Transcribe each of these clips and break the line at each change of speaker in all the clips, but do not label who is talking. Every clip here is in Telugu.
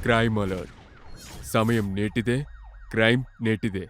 Crime alert. సమయం నేటిదే, క్రైమ్ నేటిదే.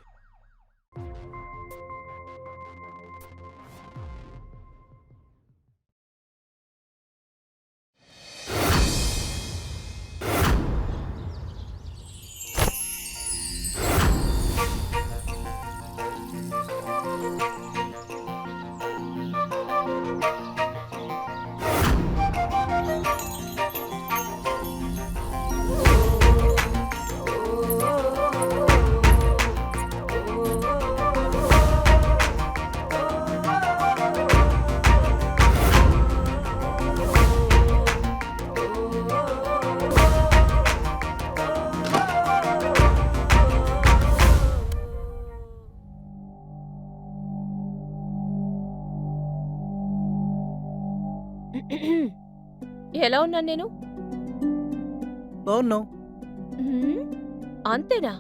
ఎలా ఉన్నాను నేను?
బాగున్నావు.
హ్మ్. అంతేనా?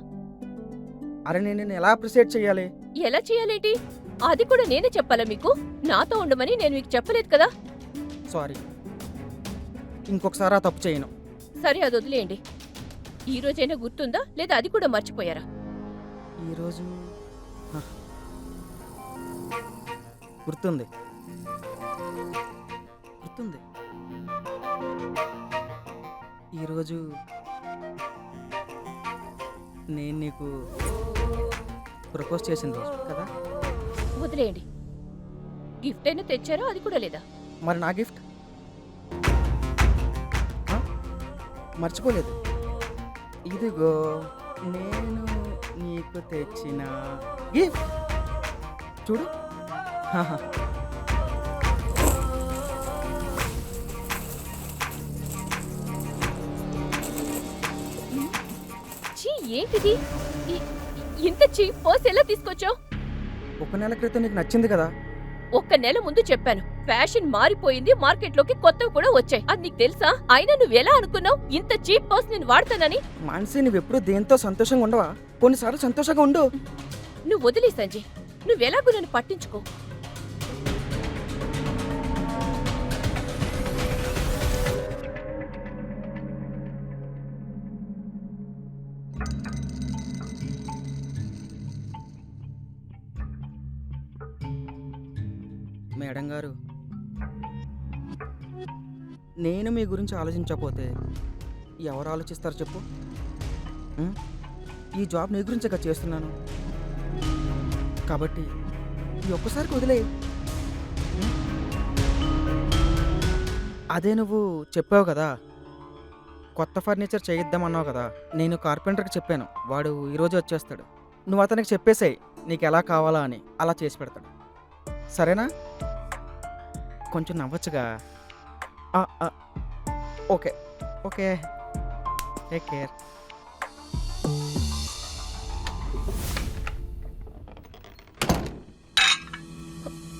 అరే నేను నిన్ను ఎలా అప్రిషియేట్ చేయాలి?
ఎలా చేయాలేంటి? అది కూడా నేనే చెప్పాలా మీకు? నాతో ఉండమని నేను మీకు చెప్పలేదు కదా?
సారీ, ఇంకొకసారి ఆ తప్పు చేయను.
సరే అది వదిలేయండి. ఈ రోజైనా గుర్తుందా లేదా అది కూడా మర్చిపోయారా?
ఈరోజు గుర్తుంది గుర్తుంది. ఈరోజు నేను నీకు ప్రపోజ్ చేసిన రోజు కదా.
వదిలేయండి. గిఫ్ట్ అయినా తెచ్చారా అది కూడా లేదా?
మరి నా గిఫ్ట్ మర్చిపోలేదు. ఇదిగో నేను నీకు తెచ్చిన గిఫ్ట్ చూడు.
ఛీ ఏంటిది? ఇంత చీప్ పర్స్ ఎలా తీసుకొచ్చావు?
ఒక నెల క్రితం నీకు నచ్చింది కదా.
ఒక్క నెల ముందు చెప్పాను. ఫ్యాషన్ మారిపోయింది, మార్కెట్లోకి కొత్తవి కూడా వచ్చాయి. అది నీకు తెలుసా? అయినా నువ్వెలా అనుకున్నావు ఇంత చీప్ పర్స్ నేను వాడతానని?
మానసి, నువ్వెప్పుడు దేంతో సంతోషంగా ఉండవా? కొన్నిసార్లు సంతోషంగా ఉండు.
నువ్వు వదిలే సంజయ్. నువ్వెలాగూ నన్ను పట్టించుకో.
మేడం గారు, నేను మీ గురించి ఆలోచించకపోతే ఎవరు ఆలోచిస్తారు చెప్పు? ఈ జాబ్ నీ గురించే కదా చేస్తున్నాను కాబట్టి ఈ ఒక్కసారికి వదిలే. అదే నువ్వు చెప్పావు కదా, కొత్త ఫర్నిచర్ చేయిద్దామన్నావు కదా. నేను కార్పెంటర్కి చెప్పాను, వాడు ఈరోజు వచ్చేస్తాడు. నువ్వు అతనికి చెప్పేసాయి నీకు ఎలా కావాలా అని, అలా చేసి పెడతాడు. సరేనా? కొంచెం నవ్వచ్చుగా. Okay okay, take care.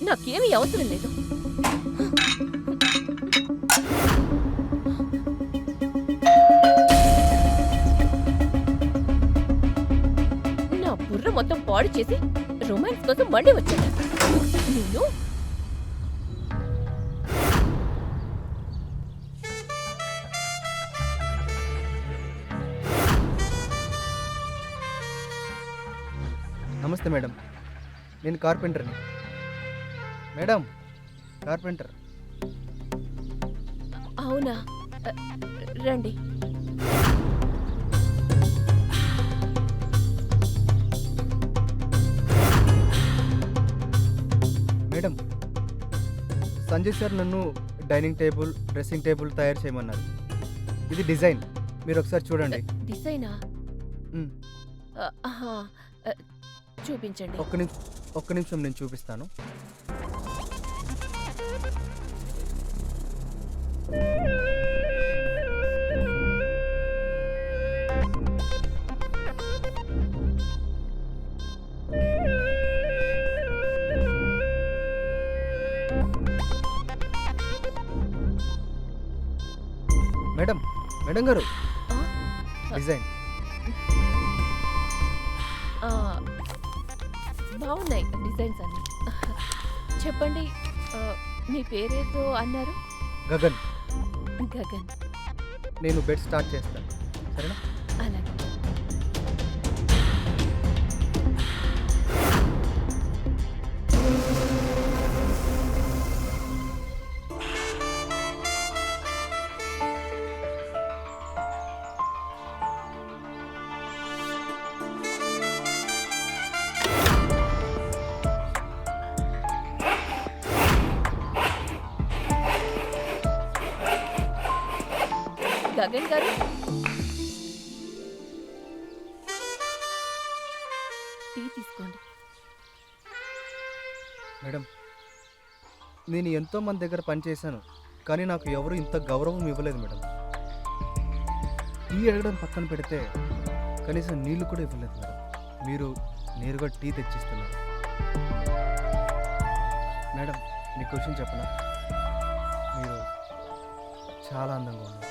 నాకేమీ అవసరం లేదు. నా బుర్ర మొత్తం పాడు చేసి రొమాన్స్ కోసం మళ్ళీ వచ్చాను నేను.
నమస్తే మేడం, నేను కార్పెంటర్ని. Madam, carpenter.
అవునా? రండి.
మేడం, సంజయ్ సార్ నన్ను డైనింగ్ టేబుల్, డ్రెస్సింగ్ టేబుల్ తయారు చేయమన్నారు. ఇది డిజైన్, మీరు ఒకసారి చూడండి.
డిజైనా? చూపించండి.
ఒక్క నిమిషం నేను చూపిస్తాను. మేడం, మేడం గారు, డిజైన్
బాగున్నాయి డిజైన్స్ అన్ని. చెప్పండి, మీ పేరేదో అన్నారు?
గగన్.
గగన్.
నేను బెడ్ స్టార్ట్ చేస్తాను, సరేనా?
గగన్ గారు, టీ తీసుకోండి.
మేడం, నేను ఎంతో మంది దగ్గర పనిచేశాను, కానీ నాకు ఎవరు ఇంత గౌరవం ఇవ్వలేదు మేడం. టీ అడగడం పక్కన పెడితే కనీసం నీళ్లు కూడా ఇవ్వలేదు మేడం. మీరు నేరుగా టీ తెచ్చిస్తున్నారు. మేడం, మీ క్వశ్చన్ చెప్పనా? మీరు చాలా అందంగా ఉన్నారు.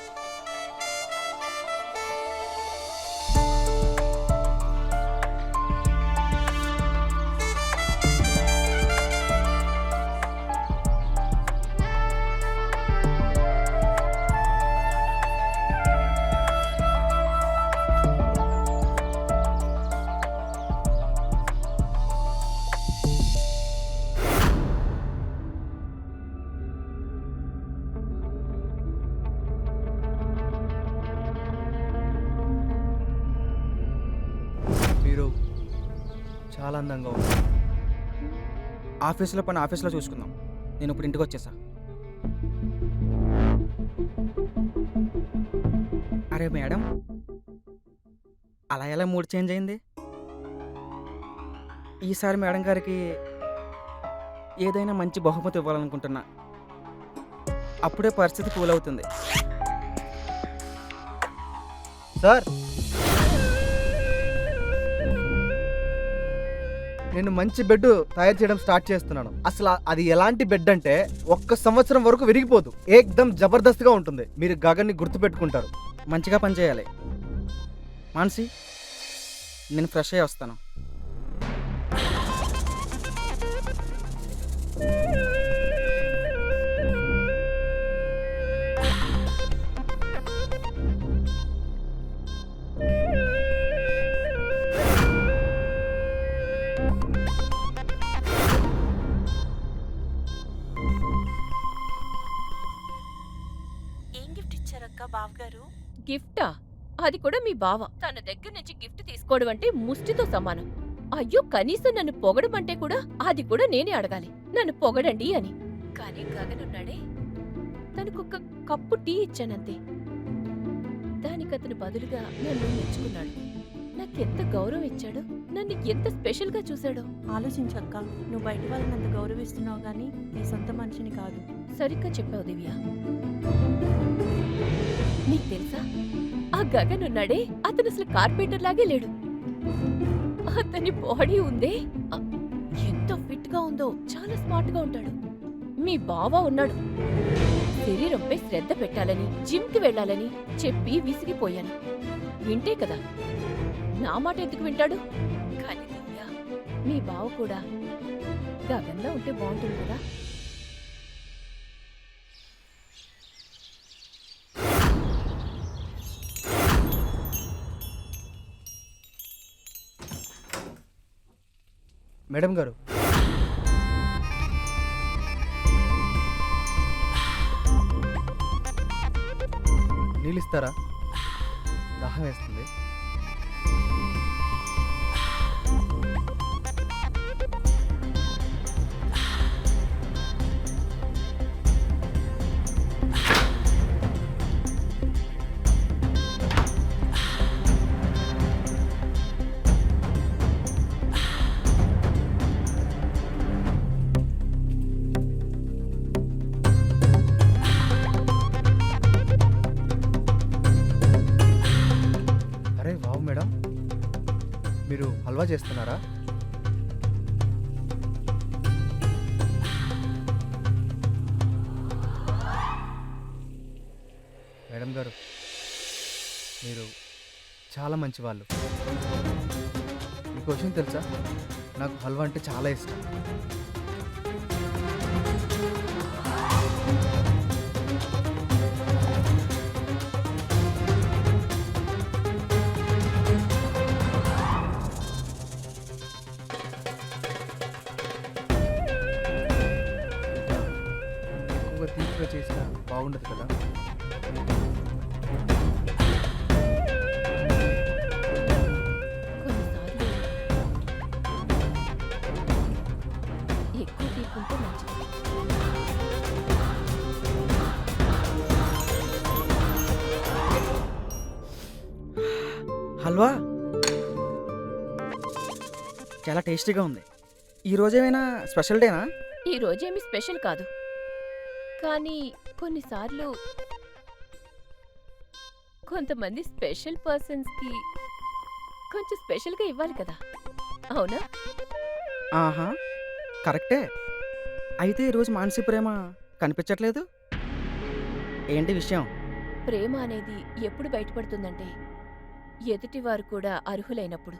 మీరు చాలా అందంగా ఉన్నారు.
ఆఫీస్లో పని ఆఫీస్లో చూసుకుందాం. నేను ఇప్పుడు ఇంటికి వచ్చేసా. అరే మేడం, అలా ఎలా మూడ్ చేంజ్ అయింది? ఈసారి మేడం గారికి ఏదైనా మంచి బహుమతి ఇవ్వాలనుకుంటున్నా. అప్పుడే పరిస్థితి కూల్ అవుతుంది.
సార్, నేను మంచి బెడ్ తయారు చేయడం స్టార్ట్ చేస్తున్నాను. అసలు అది ఎలాంటి బెడ్ అంటే 1 సంవత్సరం వరకు విరిగిపోదు. ఏకదం జబర్దస్త్గా ఉంటుంది. మీరు గగన్ని గుర్తుపెట్టుకుంటారు.
మంచిగా పని చేయాలి. మానసి, నేను ఫ్రెష్ అయ్యి వస్తాను.
ఏం గిఫ్ట్ ఇచ్చారక్క బావగారు?
గిఫ్టా? అది కూడా మీ బావ తన దగ్గర నుంచి గిఫ్ట్ తీసుకోవడం అంటే ముష్టితో సమానం. అయ్యో, కనీసం నన్ను పొగడమంటే కూడా అది కూడా నేనే అడగాలి, నన్ను పొగడండి అని. కానీ గగనున్నాడే, తనకొక కప్పు టీ ఇచ్చానంతే. దానికి అతను బదులుగా నన్ను మెచ్చుకున్నాడు. నాకెంత గౌరవం ఇచ్చాడు, నన్ను ఎంత స్పెషల్ గా చూశాడో.
ఆలోచించక్క, నువ్వు బయట వాళ్ళని అంత గౌరవిస్తున్నావు గానీ నీ సొంత మనిషిని కాదు.
సరిగ్గా చెప్పావు దివ్య. నీకు తెలుసా, ఆ గగన్ ఉన్నాడే, అతను అసలు కార్పెంటర్ లాగే లేడు. అతని బాడీ ఉందే, ఎంత ఫిట్ గా ఉందో. చాలా స్మార్ట్ గా ఉంటాడు. మీ బావ ఉన్నాడు, శరీరంపై శ్రద్ధ పెట్టాలని, జిమ్ కి వెళ్ళాలని చెప్పి విసిగిపోయాను. వింటే కదా, నా మాట ఎందుకు వింటాడు? కానీ దివ్య, మీ బావ కూడా గగన్లో ఉంటే బాగుంటుంది కదా.
మేడం గారు, నీళ్ళు ఇస్తారా? దాహం వేస్తుంది. అరే వావ్ మేడం, మీరు హల్వా చేస్తున్నారా? మేడం గారు, మీరు చాలా మంచి వాళ్ళు. మీకు విషయం తెలుసా, నాకు హల్వా అంటే చాలా ఇష్టం. ఎక్కువగా తీపిగా చేసినా బాగుండదు కదా.
కొన్నిసార్లు
హల్వా చాలా టేస్టీగా ఉంది. ఈరోజు ఏమైనా స్పెషల్ డేనా?
ఈ రోజేమి స్పెషల్ కాదు, కానీ కొన్నిసార్లు కొంతమంది స్పెషల్ పర్సన్స్కి కొంచెం స్పెషల్గా ఇవ్వాలి కదా, అవునా?
ఆహా, కరెక్టే. అయితే ఈరోజు మానసి ప్రేమ కనిపించట్లేదు. ఏంటి విషయం?
ప్రేమ అనేది ఎప్పుడు బయటపడుతుందంటే ఎదుటివారు కూడా అర్హులైనప్పుడు.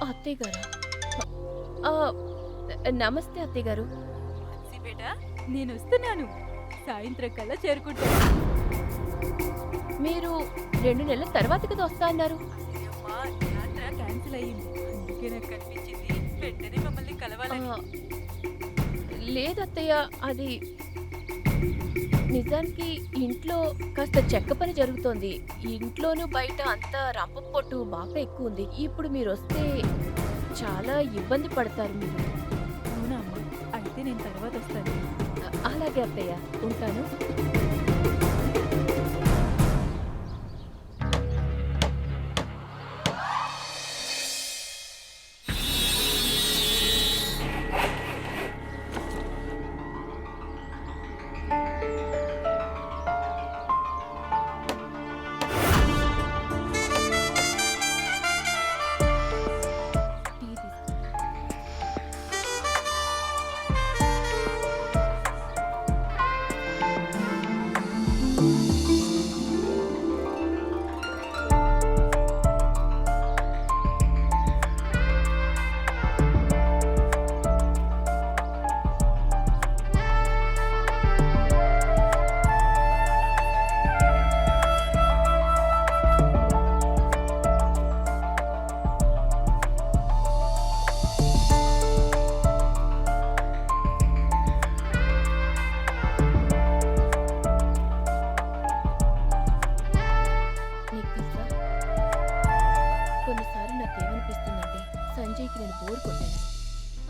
అత్తయ్య గారా? ఆ, నమస్తే అత్తయ్య గారు.
బేటా నేను వస్తున్నాను, సాయంత్రం కల్లా చేరుకుంటా.
మీరు 2 నెలల తర్వాత కదా వస్తా అన్నారు.
అమ్మా, యాత్ర క్యాన్సిల్ అయ్యింది, అందుకే నాకు కనిపించింది వెంటనే మమ్మల్ని
ఆ,
కలవాలని.
లేదత్తయ్య, అది నిజానికి ఇంట్లో కాస్త చెక్క పని జరుగుతోంది. ఇంట్లోనూ బయట అంతా రంపం పొట్టు బాగా ఎక్కువ ఉంది. ఇప్పుడు మీరు వస్తే చాలా ఇబ్బంది పడతారు మీరు.
అవునా అమ్మా, అయితే నేను తర్వాత వస్తాను.
అలాగే అత్తయ్య, ఉంటాను. టీ తీసుకో. నీకు తెలుసా, కొన్నిసార్లు నాకేమనిపిస్తుందంటే సంజయ్కి నేను బోర్ కొట్టాను.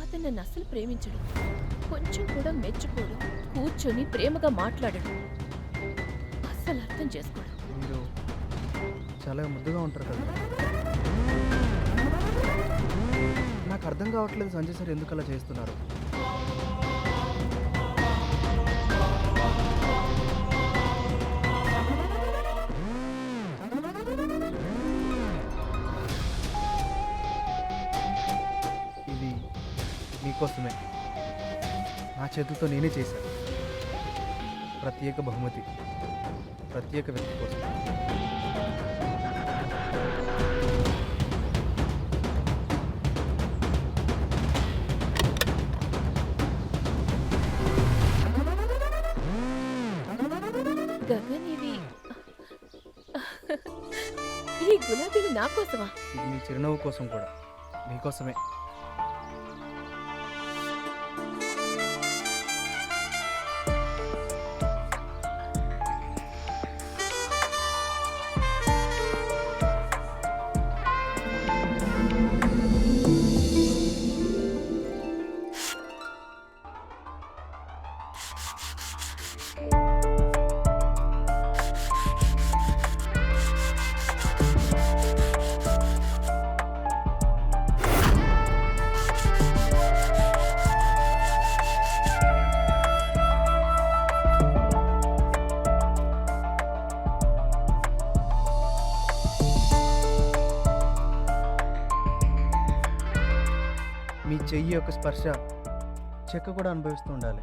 అతను నన్ను అస్సలు ప్రేమించడు, కొంచెం కూడా మెచ్చుకోడు, కూర్చొని ప్రేమగా మాట్లాడడు, అస్సలు అర్థం చేసుకోడు.
మీరు చాలా ముద్దుగా ఉంటారు కదా. నాకు అర్థం కావట్లేదు సంజయ్ సార్ ఎందుకు అలా చేస్తున్నారు. ఇది మీకోసమే, నా చేతులతో నేనే చేశాను. ప్రత్యేక బహుమతి, ప్రత్యేక వ్యక్తి కోసం.
గగన్, ఇవి ఈ గులాబీలు నా కోసమా?
ఇది మీ చిరునవ్వు కోసం కూడా, మీకోసమే. మీ చెయ్యి యొక్క స్పర్శ చెక్క కూడా అనుభవిస్తూ ఉండాలి.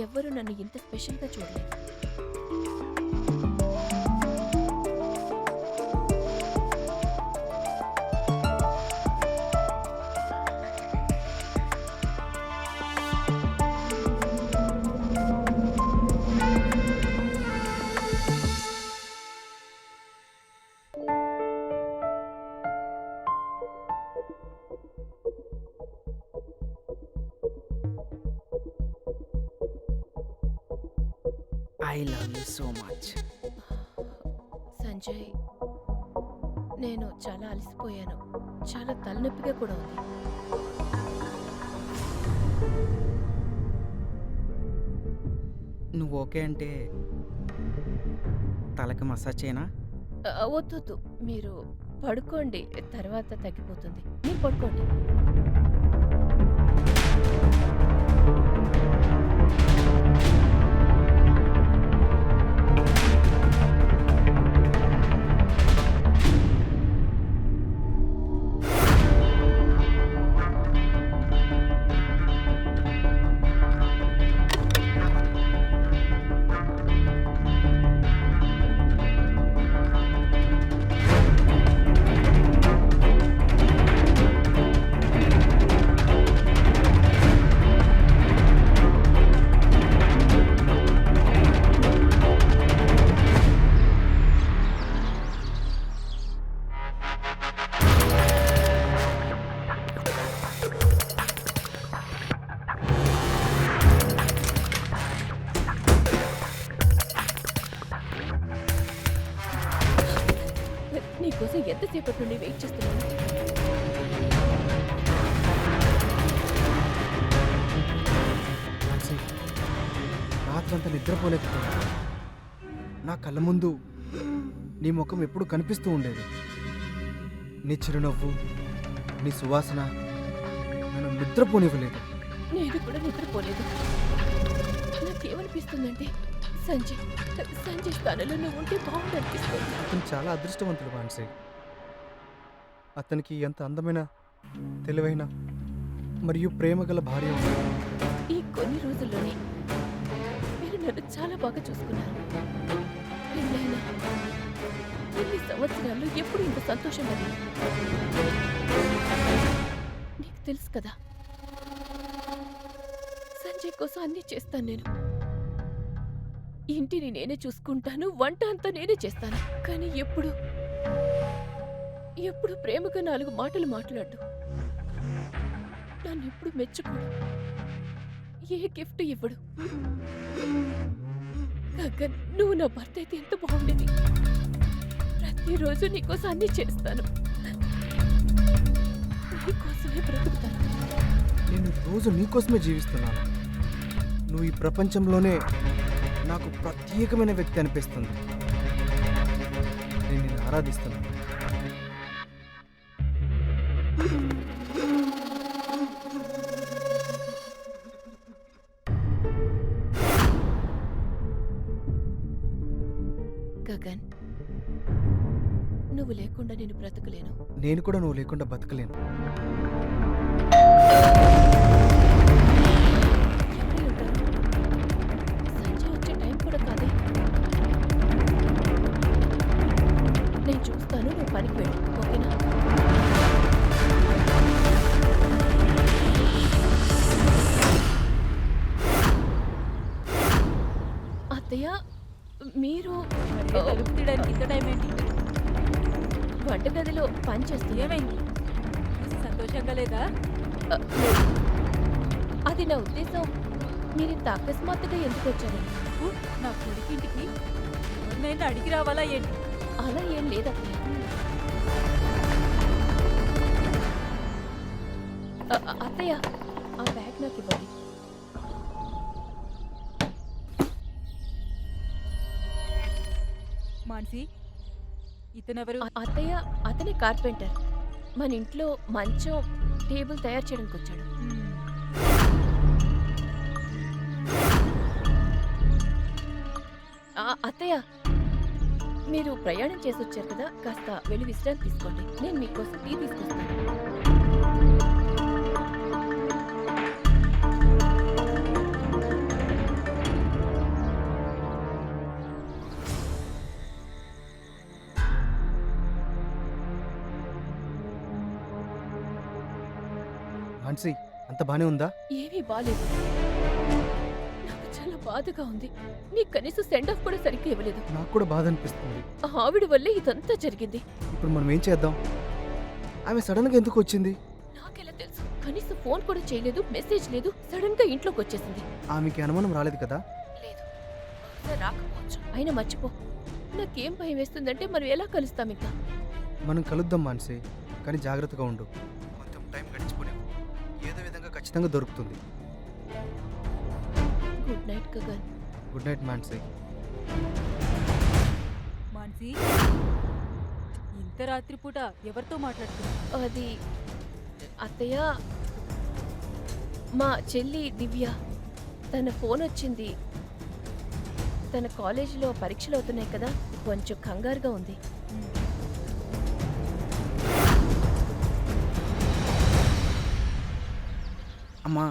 ఎవ్వరూ నన్ను ఇంత స్పెషల్గా చూడలేదు.
I love you so much.
Sanjay, నేను చాలా అలసిపోయాను. చాలా తలనొప్పిగా కూడా ఉంది.
నువ్వు ఓకే అంటే తలకి మసాజ్ చేయనా?
వద్దొద్దు, మీరు పడుకోండి, తర్వాత తగ్గిపోతుంది. మీరు పడుకోండి. నీకోసం ఎంతసేపటి నుండి వెయిట్ చేస్తున్నాను.
రాత్రంతా నిద్రపోలేకపోయాను. నా కళ్ళ ముందు నీ ముఖం ఎప్పుడు కనిపిస్తూ ఉండేది. నీ చిరునవ్వు, నీ సువాసన నన్ను నిద్రపోనివ్వలేదు.
నేను కూడా నిద్రపోలేదు. నాకేమనిపిస్తుందంటే సంజయ్ స్థానంలో నువ్వు ఉంటే బాగుండనిపిస్తుంది.
అతను చాలా అదృష్టవంతుడు మాన్సి. అతనికి ఎంత అందమైన, తెలివైన మరియు ప్రేమగల భార్య ఉంది.
ఈ కొన్ని రోజుల్లోనే మీరు నన్ను చాలా బాగా చూసుకున్నారు. పెళ్ళైన ఇన్ని సంవత్సరాల్లో ఎప్పుడు ఇంత సంతోషంగా లేదు. నీకు తెలుసు కదా, సంజయ్ కోసం అన్నీ చేస్తాను నేను. ఇంటిని నేనే చూసుకుంటాను, వంట అంతా నేనే చేస్తాను. కానీ ఎప్పుడు ప్రేమగా 4 మాటలు మాట్లాడు. నన్ను ఎప్పుడు మెచ్చుకోడు, ఏ గిఫ్ట్ ఇవ్వడు. గగన్, నువ్వు నా భర్త అయితే ఎంత బాగుండేది. ప్రతిరోజు నీకోసం అన్నీ చేస్తాను, నీకోసమే బ్రతుకుతాను.
నేను రోజు నీకోసమే జీవిస్తున్నాను. నువ్వు ఈ ప్రపంచంలోనే నాకు ప్రత్యేకమైన వ్యక్తి అనిపిస్తుంది. నేను నిన్ను ఆరాధిస్తున్నాను.
గగన్, నువ్వు లేకుండా నేను బ్రతకలేను.
నేను కూడా నువ్వు లేకుండా బతకలేను.
ఎవరై ఉంటారు? సంజయ్ వచ్చే టైం కూడా కాదే. నేను చూస్తాను, నువ్వు పనికి వెళ్ళు, ఓకేనా? అత్తయ్య, మీరు
తలుపు తీయడానికి ఇంత టైం ఏంటి?
వంటగదిలో పని చేస్తున్నా.
ఏమైంది? సంతోషంగా లేదా?
అది నా ఉద్దేశం. మీరు ఇంత అకస్మాత్తుగా ఎందుకు వచ్చారు?
నా కొడుకింటికి నేను అడిగి రావాలా ఏంటి?
అలా ఏం లేదత్తయ్య. అత్తయ్య, ఆ బ్యాగ్ నాకు ఇవ్వండి.
మాన్సి, ఇతనెవరు?
అత్తయ్య, అతనే కార్పెంటర్. మన ఇంట్లో మంచం, టేబుల్ తయారు చేయడానికి వచ్చాడు. అత్తయ్య, మీరు ప్రయాణం చేసి వచ్చారు కదా, కాస్త వెళ్ళి విశ్రాంతి తీసుకోండి. నేను మీకోసం టీ తీసుకొస్తాను.
మాన్సి అంత బానే ఉందా?
ఏమీ బాలేదు. నాకు చాలా బాధగా ఉంది. నీకు కనీసం సెండ్ ఆఫ్ కూడా సరిగ్గా ఇవ్వలేదు.
నాకు కూడా బాధ అనిపిస్తుంది.
ఆ ఆవిడ వల్లే ఇదంతా జరిగింది.
ఇప్పుడు మనం ఏం చేద్దాం? ఆమె సడన్గా ఎందుకు వచ్చింది?
నాకెలా తెలుసు? కనీసం ఫోన్ కూడా చేయలేదు, మెసేజ్ లేదు, సడన్ గా ఇంట్లోకి వచ్చేసింది.
ఆమెకి అనుమానం రాలేదు కదా?
లేదు, బహుశా రాకపోవచ్చు. అయినా మర్చిపో. నాకేం భయం వేస్తుందంటే మనం ఎలా కలుస్తాం ఇంకా?
మనం కలుద్దాం మాన్సి, కానీ జాగ్రత్తగా ఉండు. కొంచెం టైం గడిచిపోయి ఏదో విధంగా ఖచ్చితంగా దొరుకుతుంది.
Good night Gagan.
Good night Mansi.
Mansi ఇంత రాత్రిపూట ఎవరితో మాట్లాడుతున్నావు?
అది అత్తయ్య, మా చెల్లి దివ్య. తన ఫోన్ వచ్చింది. తన కాలేజీలో పరీక్షలు అవుతున్నాయి కదా, కొంచెం కంగారుగా ఉంది.
అమ్మా,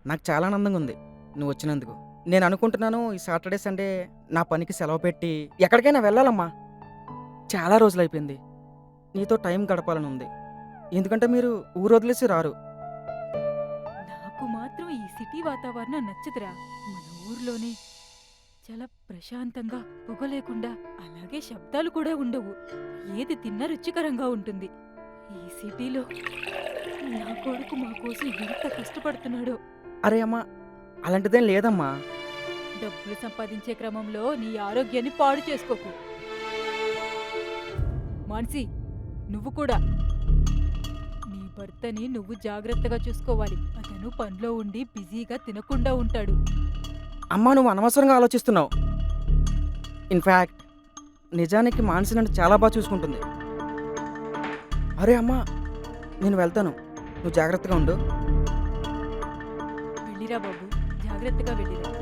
నాకు చాలా ఆనందంగా ఉంది నువ్వు వచ్చినందుకు. నేను అనుకుంటున్నాను ఈ సాటర్డే సండే నా పనికి సెలవు పెట్టి ఎక్కడికైనా వెళ్ళాలమ్మా. చాలా రోజులు అయిపోయింది. నీతో టైం గడపాలని ఉంది. ఎందుకంటే మీరు ఊరు వదిలేసి రారు.
నాకు మాత్రం ఈ సిటీ వాతావరణం నచ్చదురా. మన ఊర్లోనే చాలా ప్రశాంతంగా, పొగ లేకుండా, అలాగే శబ్దాలు కూడా ఉండవు. ఏది తిన్నా రుచికరంగా ఉంటుంది. ఈ సిటీలో నా కొడుకు మా కోసం ఎంత కష్టపడుతున్నాడో.
అరే అమ్మా, అలాంటిదేం లేదమ్మా.
డబ్బులు సంపాదించే క్రమంలో నీ ఆరోగ్యాన్ని పాడు చేసుకోకు. మాన్సి, నువ్వు కూడా నీ భర్తని నువ్వు జాగ్రత్తగా చూసుకోవాలి. అతను పనిలో ఉండి బిజీగా తినకుండా ఉంటాడు.
అమ్మా, నువ్వు అనవసరంగా ఆలోచిస్తున్నావు. ఇన్ఫ్యాక్ట్ నిజానికి మానసి నన్ను చాలా బాగా చూసుకుంటుంది. అరే అమ్మా, నేను వెళ్తాను. నువ్వు జాగ్రత్తగా ఉండు.
వెళ్ళిరా బాబు, జాగ్రత్తగా వెళ్ళిరా.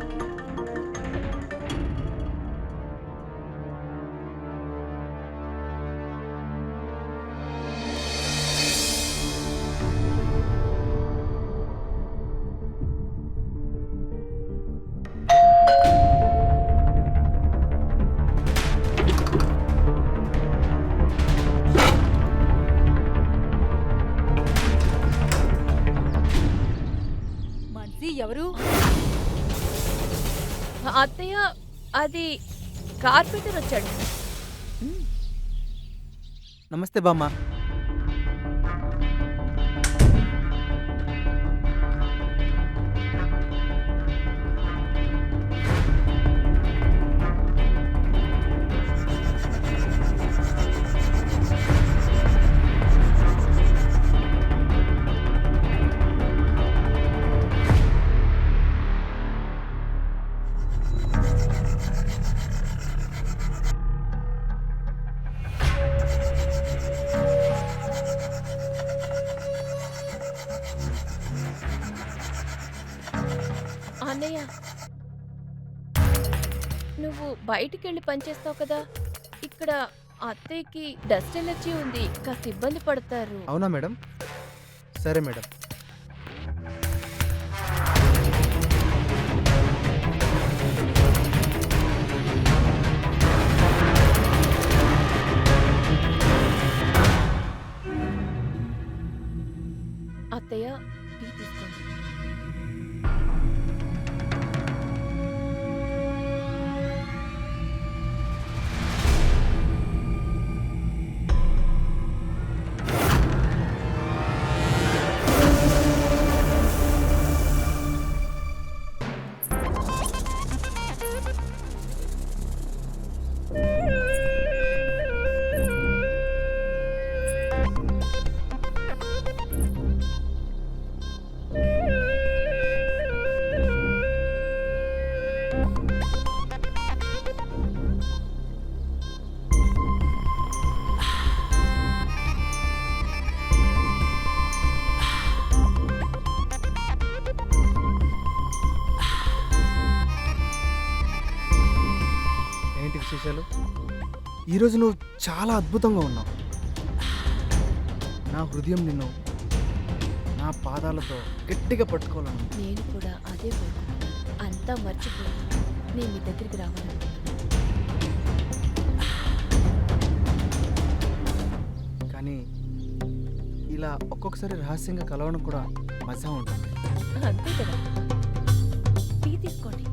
మాన్సి, ఎవరు?
అత్తయ్య, అది కార్పెంటర్ వచ్చాడు.
నమస్తే బామ్మ.
అన్నయ్య, నువ్వు బయటికి వెళ్ళి పనిచేస్తావు కదా, ఇక్కడ అత్తయ్యకి డస్ట్ ఎలర్జీ ఉంది, కాస్త ఇబ్బంది పడతారు.
అవునా మేడం? సరే మేడం.
అత్తయ్య, టీ తీసుకోండి.
ఏంటి విశేషాలు? ఈరోజు నువ్వు చాలా అద్భుతంగా ఉన్నావు. నా హృదయం నిన్ను నా పాదాలతో గట్టిగా పట్టుకోవాలను.
నేను కూడా అదే కోరుకుంటున్నాను. అంతా మర్చిపోయి నేను మీ దగ్గరికి రావాలనుకుంటున్నాను.
కానీ ఇలా ఒక్కొక్కసారి రహస్యంగా కలవడం కూడా మజా ఉంటుంది.
అంతే కదా. టీ తీసుకోండి.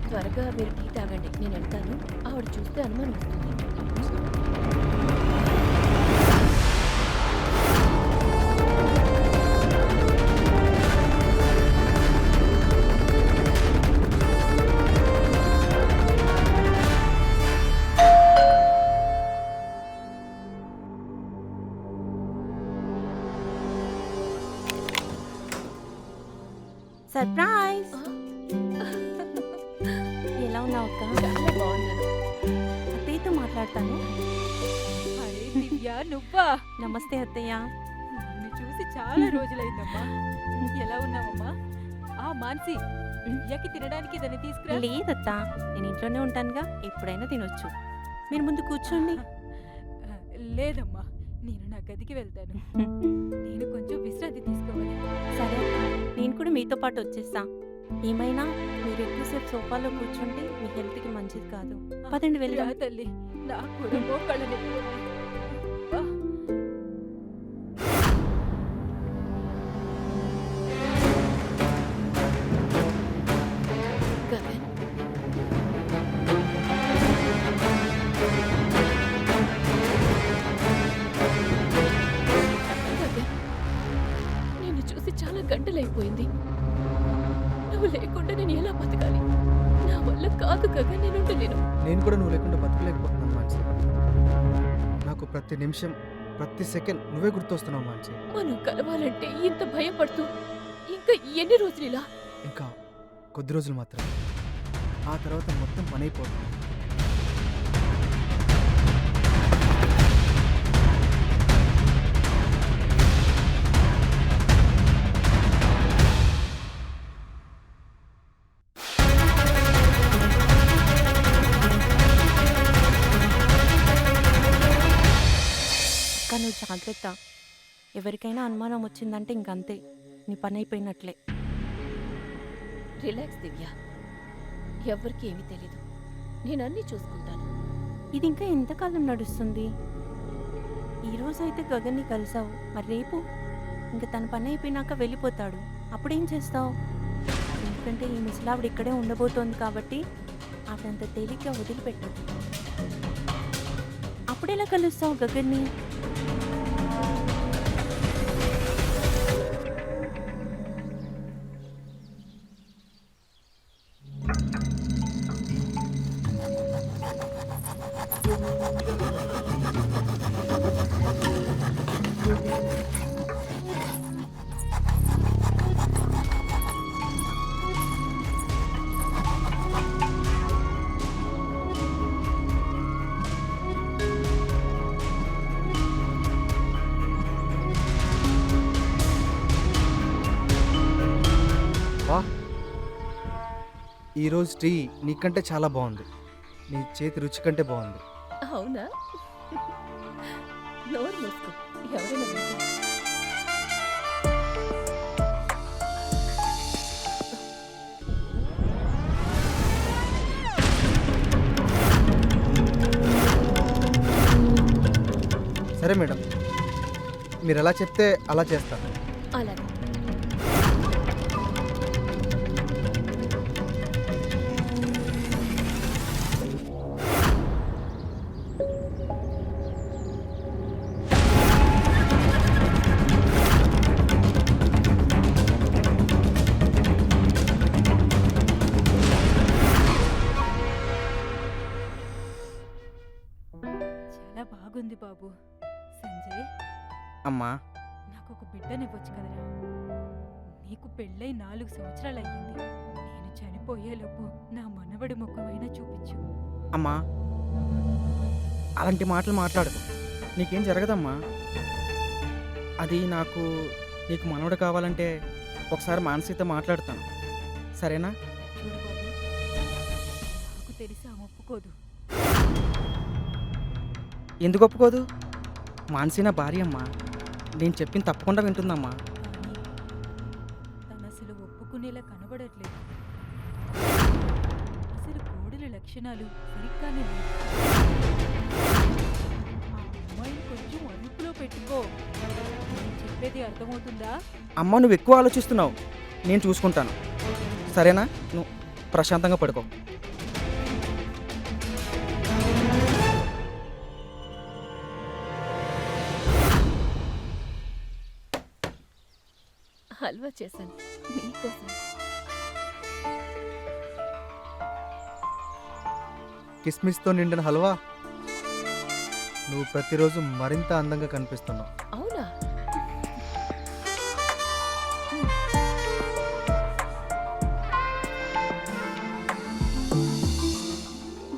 త్వరగా మీరు టీ తాగండి, నేను వెళ్తాను. ఆవిడ చూస్తే అనుమానం వస్తుంది.
సర్ప్రైజ్! ఎలా ఉన్నావు అక్క?
చాలా బాగున్నాను.
అత్తయ్యతో మాట్లాడతాను.
అరే దివ్య, నువ్వా?
నమస్తే అత్తయ్య.
నిన్ను చూసి చాలా రోజులైందమ్మా. ఎలా ఉన్నావమ్మా? ఆ మాన్సి, దివ్యకి తినడానికి దాన్ని తీసుకురా.
లేదత్తా, నేను ఇంట్లోనే ఉంటానుగా, ఎప్పుడైనా తినొచ్చు. మీరు ముందు కూర్చోండి.
లేదమ్మా, నేను నా గదికి వెళ్తాను. నేను కొంచెం విశ్రాంతి తీసుకోవాలి.
సరే అక్క, నేను కూడా మీతో పాటు వచ్చేస్తా. ఏమైనా మీరు ఎక్కువసేపు సోఫాలో కూర్చుంటే మీ హెల్త్కి మంచిది కాదు. పదండి వెళ్దాం.
రా తల్లి, నాకు కూడా మోకాళ్ళ నొప్పి ఉంది. అబ్బా.
గగన్, గగన్, నిన్ను చూసి చాలా గంటలైపోయింది. నువ్వు లేకుండా నేను ఎలా బతకాలి? నా వల్ల కాదు గగన్, నేను ఉండలేను.
నేను కూడా నువ్వు లేకుండా బతకలేకపోతున్నాను మాన్సి. నాకు ప్రతి నిమిషం, ప్రతి సెకండ్ నువ్వే గుర్తొస్తున్నావు మాన్సి.
మనం కలవాలంటే ఇంత భయపడుతూ ఇంకా ఎన్ని రోజులు ఇలా?
ఇంకా కొద్ది రోజులు మాత్రం, ఆ తర్వాత మొత్తం పని అయిపోతుంది.
అక్క నువ్వు జాగ్రత్త. ఎవరికైనా అనుమానం వచ్చిందంటే ఇంకంతే, నీ పని అయిపోయినట్లే.
రిలాక్స్ దివ్య, ఎవ్వరికి ఏమీ తెలీదు. నేను అన్నీ చూసుకుంటాను.
ఇది ఇంకా ఎంతకాలం నడుస్తుంది? ఈరోజు అయితే గగన్ని కలిసావు, మరి రేపు? ఇంకా తన పని అయిపోయినాక వెళ్ళిపోతాడు, అప్పుడేం చేస్తావు? ఎందుకంటే ఈ ముసలావిడ ఇక్కడే ఉండబోతోంది కాబట్టి ఆవిడంత తేలిగ్గా వదిలిపెట్టదు. అప్పుడెలా కలుస్తావు గగన్ని?
వా, ఈరోజు టీ నీకంటే చాలా బాగుంది. నీ చేతి రుచి కంటే బాగుంది.
అవునా? నోరు మూసుకో, ఎవరైనా వింటే.
సరే మేడం, మీరు ఎలా చెప్తే అలా చేస్తాను.
అలాగే.
చాలా బాగుంది బాబు. సంజయ్,
అమ్మా,
నాకు ఒక బిడ్డనివ్వచ్చు కదరా. నీకు పెళ్ళై 4 సంవత్సరాలు అయ్యింది. నేను చనిపోయేలోపు నా మనవడి ముఖమైనా చూపించు.
అమ్మా, అలాంటి మాటలు మాట్లాడకు. నీకేం జరగదమ్మా. అది నీకు మనవడు కావాలంటే ఒకసారి మానసితో మాట్లాడతాను, సరేనా?
చూడు బాబు, నాకు తెలిసి ఆమె ఒప్పుకోదు.
ఎందుకు ఒప్పుకోదు? మానసి నా భార్య అమ్మా, నేను చెప్పింది తప్పకుండా వింటుందమ్మా.
కానీ తను అసలు ఒప్పుకునే తట్టుకునేలా కనబడట్లేదు. అసలు కోడలి లక్షణాలు సరిగ్గానే లేవు. ఆ అమ్మాయిని కొంచెం అదుపులో పెట్టుకో. నేను చెప్పేది అర్థమవుతుందా?
అమ్మ నువ్వు ఎక్కువ ఆలోచిస్తున్నావు, నేను చూసుకుంటాను, సరేనా? నువ్వు ప్రశాంతంగా పడుకో.
హల్వా చేశాను మీకోసం.
కిస్మిస్తో నిండిన హల్వా. నువ్వు ప్రతిరోజు మరింత అందంగా కనిపిస్తున్నావు.
అవునా?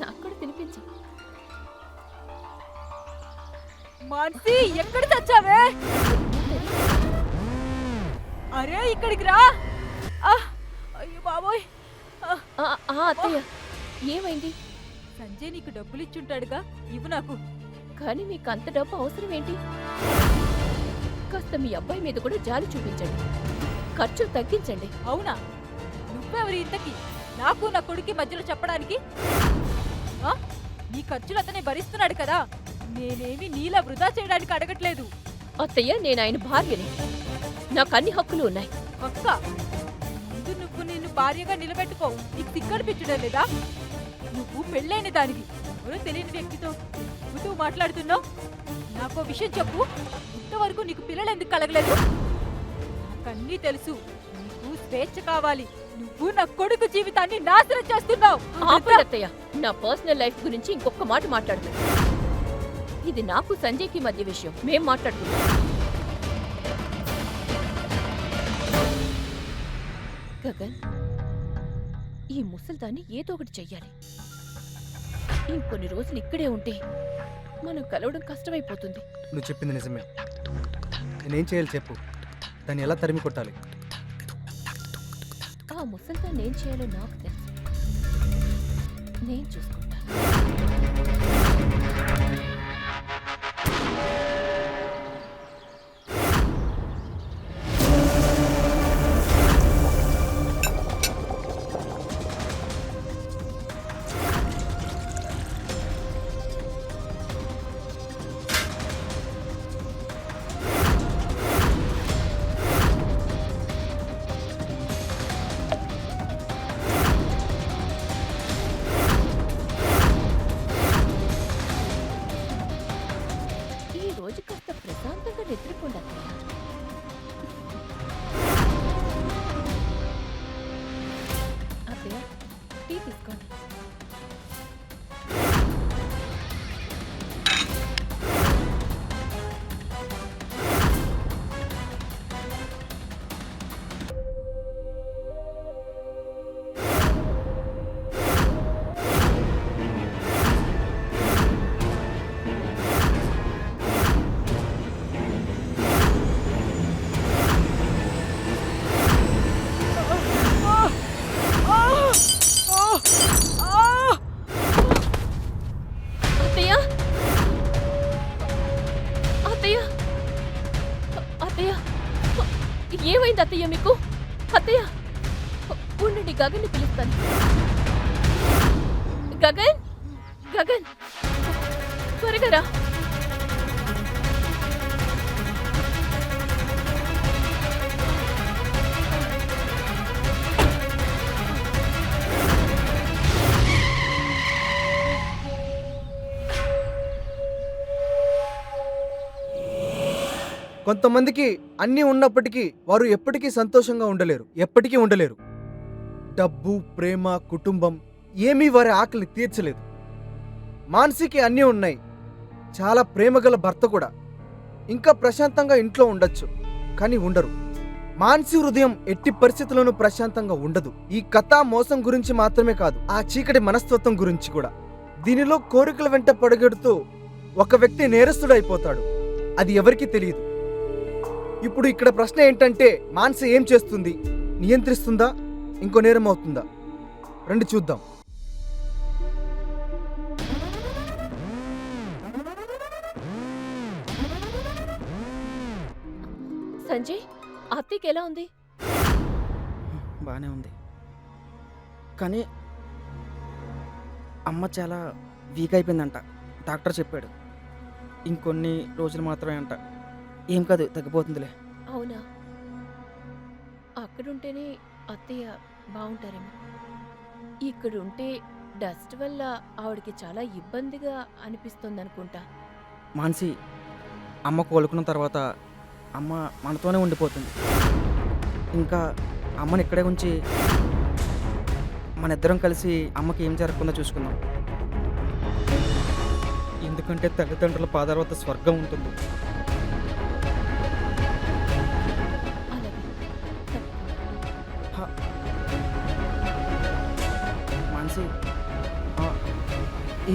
నాకు కూడా తినిపించు.
మాన్సి, ఎక్కడ చచ్చావే? అరే ఇక్కడికి రా. అయ్యో బాబోయ్.
అత్తయ్య ఏమైంది?
సంజయ్ నీకు డబ్బులు ఇచ్చుంటాడుగా, ఇవ్వు నాకు.
కానీ మీకు అంత డబ్బు అవసరం ఏంటి? కాస్త మీ అబ్బాయి మీద కూడా జాలి చూపించండి, ఖర్చులు తగ్గించండి.
అవునా? నువ్వెవరి ఇంతకి నాకు నా కొడుక్కి మధ్యలో చెప్పడానికి? నీ ఖర్చులు అతనే భరిస్తున్నాడు కదా, నేనేమి నీలా వృధా చేయడానికి అడగట్లేదు.
అత్తయ్య నేను ఆయన భార్యని, నాకు అన్ని హక్కులు ఉన్నాయి.
అక్క, ముందు నువ్వు నిన్ను భార్యగా నిలబెట్టుకో. నీకు తిక్కడిపించడం లేదా? నువ్వు పెళ్ళైన దానివి, ఎవరో తెలియని వ్యక్తితో నువ్వు మాట్లాడుతున్నావు. నాకో విషయం చెప్పు, ఇంతవరకు నీకు పిల్లలు ఎందుకు కలగలేదు? నాకన్నీ తెలుసు. నీకు స్వేచ్ఛ కావాలి. నువ్వు నా కొడుకు జీవితాన్ని నాశనం చేస్తున్నావు.
ఆపండి అత్తయ్య, నా పర్సనల్ లైఫ్ గురించి ఇంకొక మాట మాట్లాడుతుంది. ఇది నాకు సంజయ్కి మధ్య విషయం, మేం మాట్లాడుతున్నాం. గగన్, ఈ ముసల్దాన్ని ఏదో ఒకటి చెయ్యాలి. ఇంకొన్ని రోజులు ఇక్కడే ఉంటే మనం కలవడం కష్టమైపోతుంది.
నువ్వు చెప్పింది నిజమే. నేనేం చేయాలి చెప్పు, దాన్ని ఎలా తరిమి కొట్టాలి?
ఆ ముసల్దాన్ని ఏం చేయాలో నాకు తెలుసు, నేను చూసుకుంటాను. నిద్రపోండి అత్తయ్య. అత్తయ్య టీ తీసుకోండి. ఏమైంది అత్తయ్య మీకు? అత్తయ్య ఉండండి, గగన్ని పిలుస్తాను. గగన్, గగన్ త్వరగా రా.
కొంతమందికి అన్నీ ఉన్నప్పటికీ వారు ఎప్పటికీ సంతోషంగా ఉండలేరు, ఎప్పటికీ ఉండలేరు. డబ్బు, ప్రేమ, కుటుంబం ఏమీ వారి ఆకలిని తీర్చలేదు. మానసికి అన్నీ ఉన్నాయి, చాలా ప్రేమగల భర్త కూడా, ఇంకా ప్రశాంతంగా ఇంట్లో ఉండొచ్చు, కానీ ఉండరు. మానసి హృదయం ఎట్టి పరిస్థితుల్లోనూ ప్రశాంతంగా ఉండదు. ఈ కథ మోసం గురించి మాత్రమే కాదు, ఆ చీకటి మనస్తత్వం గురించి కూడా. దీనిలో కోరికల వెంట పడగెడుతూ ఒక వ్యక్తి నేరస్తుడైపోతాడు, అది ఎవరికీ తెలియదు. ఇప్పుడు ఇక్కడ ప్రశ్న ఏంటంటే, మానసి ఏం చేస్తుంది? నియంత్రిస్తుందా, ఇంకో నేరం అవుతుందా? రండి చూద్దాం.
సంజయ్, అత్తయ్యకి ఎలా ఉంది?
బానే కానీ అమ్మ చాలా వీక్ అయిపోయిందంట. డాక్టర్ చెప్పాడు. ఇంకొన్ని రోజులు మాత్రమే అంట. ఏం కాదు, తగ్గిపోతుందిలే.
అవునా? అక్కడుంటేనే అత్తయ్య బాగుంటారేమో. ఇక్కడుంటే డస్ట్ వల్ల ఆవిడకి చాలా ఇబ్బందిగా అనిపిస్తుందనుకుంటా.
మాన్సి, అమ్మ కోలుకున్న తర్వాత అమ్మ మనతోనే ఉండిపోతుంది. ఇంకా అమ్మని ఇక్కడే ఉంచి మన ఇద్దరం కలిసి అమ్మకి ఏం జరగకుండా చూసుకుందాం. ఎందుకంటే తల్లిదండ్రుల పాదాల వద్ద స్వర్గం ఉంటుంది.
అలాగే
హ. మాన్సి,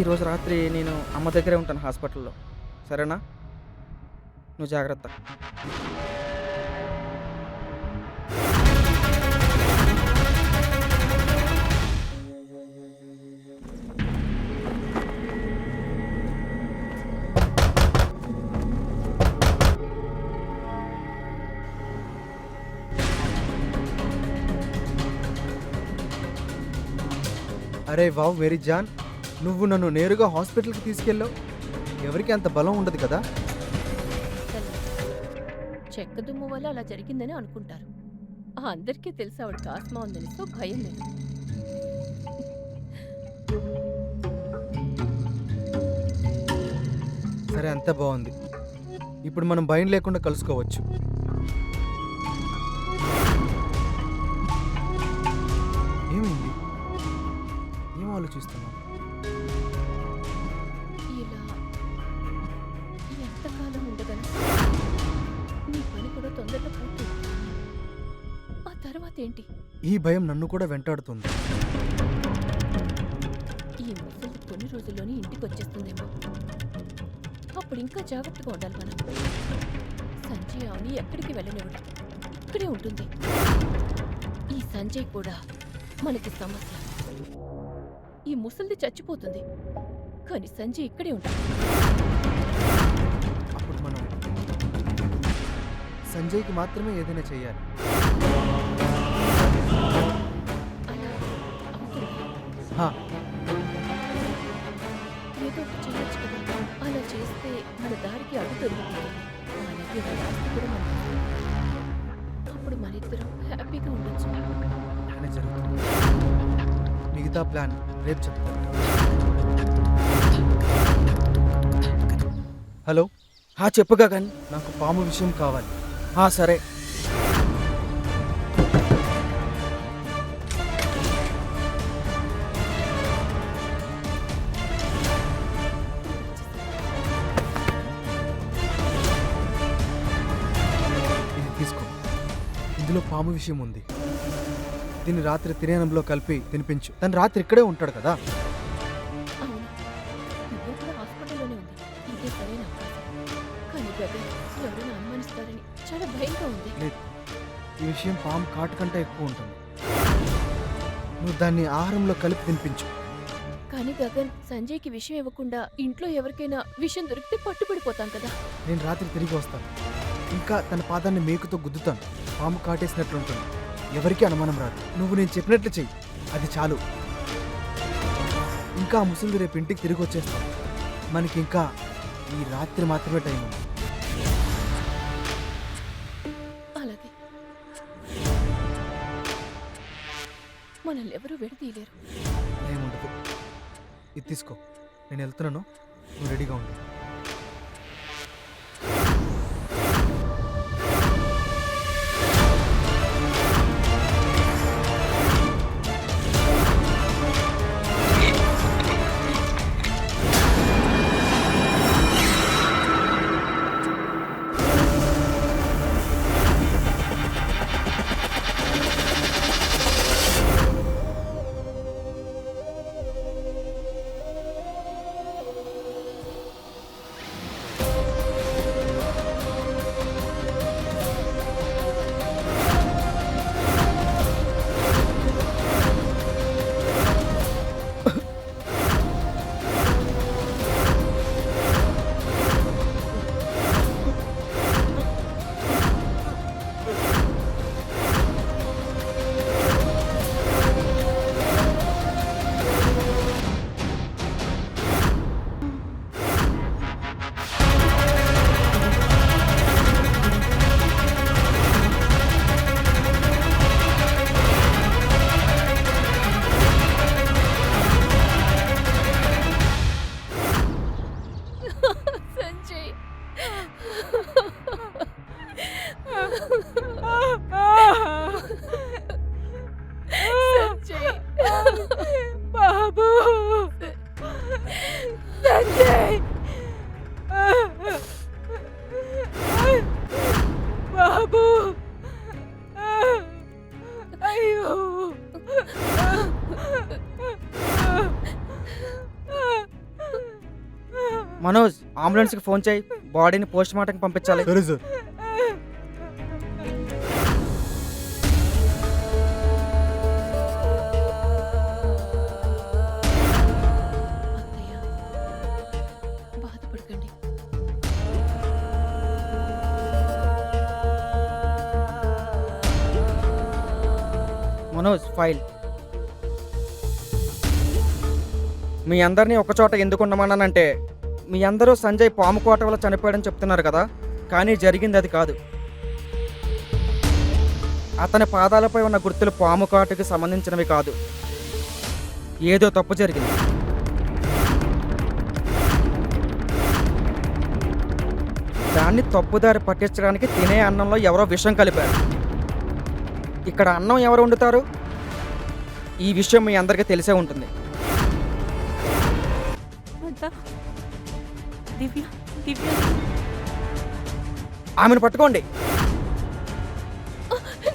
ఈరోజు రాత్రి నేను అమ్మ దగ్గరే ఉంటాను హాస్పిటల్లో. సరేనా? నువ్వు జాగ్రత్త.
అరే వావ్ మేరీ జాన్, నువ్వు నన్ను నేరుగా హాస్పిటల్కి తీసుకెళ్ళావు. ఎవరికి అంత బలం ఉండదు కదా.
చెక్క దుమ్ము వల్ల అలా జరిగిందని అనుకుంటారు. అందరికీ తెలిసి ఆవిడకి ఆస్మా ఉందని, సో భయం లేదు.
సరే, అంతా బాగుంది. ఇప్పుడు మనం భయం లేకుండా కలుసుకోవచ్చు. ఏమైంది? ఏం ఆలోచిస్తున్నావు?
ఇలా ఎంతకాలం ఉండగలను? నీ పని కూడా తొందరగా పూర్తయింది. ఆ తర్వాత ఏంటి?
ఈ భయం నన్ను కూడా వెంటాడుతుంది.
ఈ ముసలి కొన్ని రోజుల్లోనే ఇంటికి వచ్చేస్తుందేమో. అప్పుడు ఇంకా జాగ్రత్తగా ఉండాలి మనం. సంజయ్ ఆమెని ఎక్కడికి వెళ్ళనివ్వడు, ఇక్కడే ఉంటుంది. ఈ సంజయ్ కూడా మనకి సమస్య. ఈ ముసలిది చచ్చిపోతుంది, కానీ సంజయ్ ఇక్కడే ఉంటుంది.
అప్పుడు మనం సంజయ్కి మాత్రమే ఏదైనా చేయాలి.
అలా అవుతుంది.
హా,
ఏదో ఒకటి చేయొచ్చు కదా. అలా చేస్తే మన దారికి అడ్డు దొరుకుతుంది. అలాగే వాళ్ళ ఆస్తి కూడా మనకి. అప్పుడు మనిద్దరం హ్యాపీగా ఉండొచ్చు.
అలానే జరుగుతుంది. మిగతా ప్లాన్ రేపు చెప్తాను. హలో,
చెప్పు గగన్.
నాకు పాము విషయం కావాలి.
సరే.
ఇది తీసుకో. ఇందులో పాము విషయం ఉంది. దీన్ని రాత్రి తినేనంలో కలిపి తినిపించు. తను రాత్రి ఇక్కడే ఉంటాడు కదా.
అవును, దివ్య కూడా హాస్పిటల్లోనే ఉంది. ఇదే సరైన అవకాశం. కానీ గగన్ ఎవరైనా అనుమానిస్తారని చాలా భయంగా ఉంది.
లేదు, ఈ విషయం పాము కాటు కంటే ఎక్కువ ఉంటుంది. నువ్వు దాన్ని ఆహారంలో కలిపి తినిపించు.
కానీ గగన్, సంజయ్కి విషయం ఇవ్వకుండా ఇంట్లో ఎవరికైనా విషయం దొరికితే పట్టుబడిపోతాం కదా.
నేను రాత్రి తిరిగి వస్తాను. ఇంకా తన పాదాన్ని మేకుతో గుద్దుతాను. పాము కాటేసినట్లుంటుంది. ఎవరికీ అనుమానం రాదు. నువ్వు నేను చెప్పినట్లు చెయ్యి, అది చాలు. ఇంకా ఆ ముసలిది రేపు ఇంటికి తిరిగి వచ్చేస్తాం. మనకి ఇంకా ఈ రాత్రి మాత్రమే టైం ఉంది.
అలాగే మనల్ని ఎవరూ విడదీయలేరు.
ఏముండదు. ఇది తీసుకో. నేను వెళ్తున్నాను, నువ్వు రెడీగా ఉండు.
మనోజ్ అంబులెన్స్కి ఫోన్ చేయి, బాడీని పోస్ట్ మార్టంకి పంపించాలి.
సరే సార్.
అత్తయ్య, బాధపడకండి.
మనోజ్ ఫైల్. మీ అందరినీ ఒకచోట ఎందుకు ఉండమన్నానంటే మీ అందరూ సంజయ్ పాము కోట వల్ల చనిపోయాడని చెప్తున్నారు కదా, కానీ జరిగింది అది కాదు. అతని పాదాలపై ఉన్న గుర్తులు పాము కాటుకి సంబంధించినవి కాదు. ఏదో తప్పు జరిగింది. దాన్ని తప్పుదారి పట్టించడానికి తినే అన్నంలో ఎవరో విషం కలిపారు. ఇక్కడ అన్నం ఎవరు వండుతారు? ఈ విషయం మీ అందరికీ తెలిసే ఉంటుంది.
వద్దా? దివ్య దివ్య
ఆమెను పట్టుకోండి.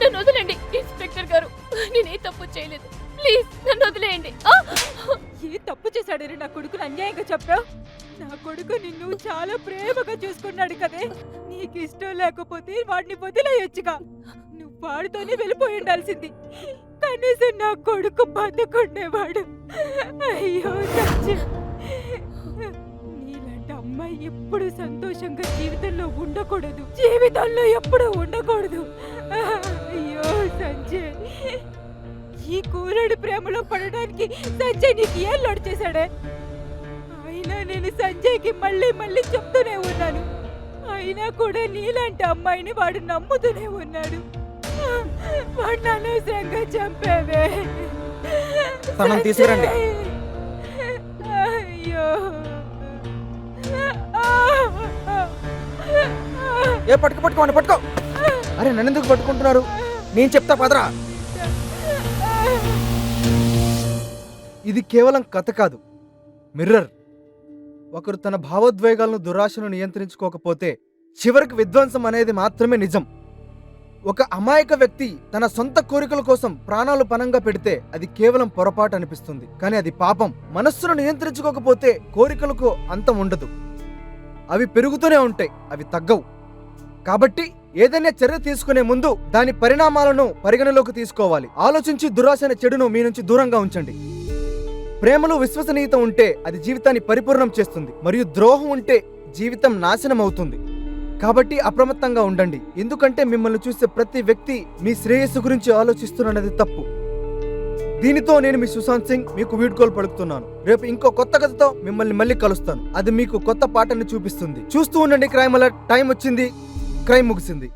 నన్ను వదిలేండి ఇన్స్పెక్టర్ గారు, నేనే తప్పు చేయలేదు. ప్లీజ్ నన్ను వదిలేయండి.
ఏ తప్పు చేశాడని నా కొడుకుని అన్యాయంగా చెప్పావు? నా కొడుకు నిన్ను చాలా ప్రేమగా చూసుకున్నాడు కదే. నీకు ఇష్టం లేకపోతే వాడిని వదిలేయొచ్చుగా. నువ్వు వాడితోనే వెళ్ళిపోయి ఉండాల్సింది. కనీసం నా కొడుకు బతుకుండేవాడు. అయ్యో సత్యం, నీలాంటి అమ్మాయి ఎప్పుడు సంతోషంగా జీవితంలో ఉండకూడదు, జీవితంలో ఎప్పుడు ఉండకూడదు. అయ్యో సంజయ్, ఈ కూరడి ప్రేమలో పడడానికి సంజయ్ నీకు ఏం లోటు చేశాడే? అయినా నేను సంజయ్కి మళ్ళీ మళ్ళీ చెప్తూనే ఉన్నాను. అయినా కూడా నీలాంటి అమ్మాయిని వాడు నమ్ముతూనే ఉన్నాడు. వాడు అనవసరంగా చంపేవే.
తనని తీసుకురండి.
అయ్యో,
ఏ పట్టుకోండి, పట్టుకో. అరే నన్ను ఎందుకు పట్టుకుంటున్నారు? నేను చెప్తా పదరా.
ఇది కేవలం కథ కాదు, మిర్రర్. ఒకరు తన భావోద్వేగాలను దురాశను నియంత్రించుకోకపోతే చివరికి విధ్వంసం అనేది మాత్రమే నిజం. ఒక అమాయక వ్యక్తి తన సొంత కోరికల కోసం ప్రాణాలు పణంగా పెడితే అది కేవలం పొరపాటు అనిపిస్తుంది, కానీ అది పాపం. మనస్సును నియంత్రించుకోకపోతే కోరికలకు అంతం ఉండదు, అవి పెరుగుతూనే ఉంటాయి, అవి తగ్గవు. కాబట్టి ఏదైనా చర్య తీసుకునే ముందు దాని పరిణామాలను పరిగణలోకి తీసుకోవాలి. ఆలోచించి దురాశ అనే చెడును మీ నుంచి దూరంగా ఉంచండి. ప్రేమలో విశ్వసనీయత ఉంటే అది జీవితాన్ని పరిపూర్ణం చేస్తుంది, మరియు ద్రోహం ఉంటే జీవితం నాశనం అవుతుంది. కాబట్టి అప్రమత్తంగా ఉండండి, ఎందుకంటే మిమ్మల్ని చూసే ప్రతి వ్యక్తి మీ శ్రేయస్సు గురించి ఆలోచిస్తున్నది తప్పు. దీనితో నేను మీ సుశాంత్ సింగ్ మీకు వీడ్కోలు పలుకుతున్నాను. రేపు ఇంకో కొత్త కథతో మిమ్మల్ని మళ్ళీ కలుస్తాను. అది మీకు కొత్త పాటని చూపిస్తుంది. చూస్తూ ఉండండి క్రైమ్ అలర్ట్. టైం వచ్చింది, క్రైమ్ ముగిసింది.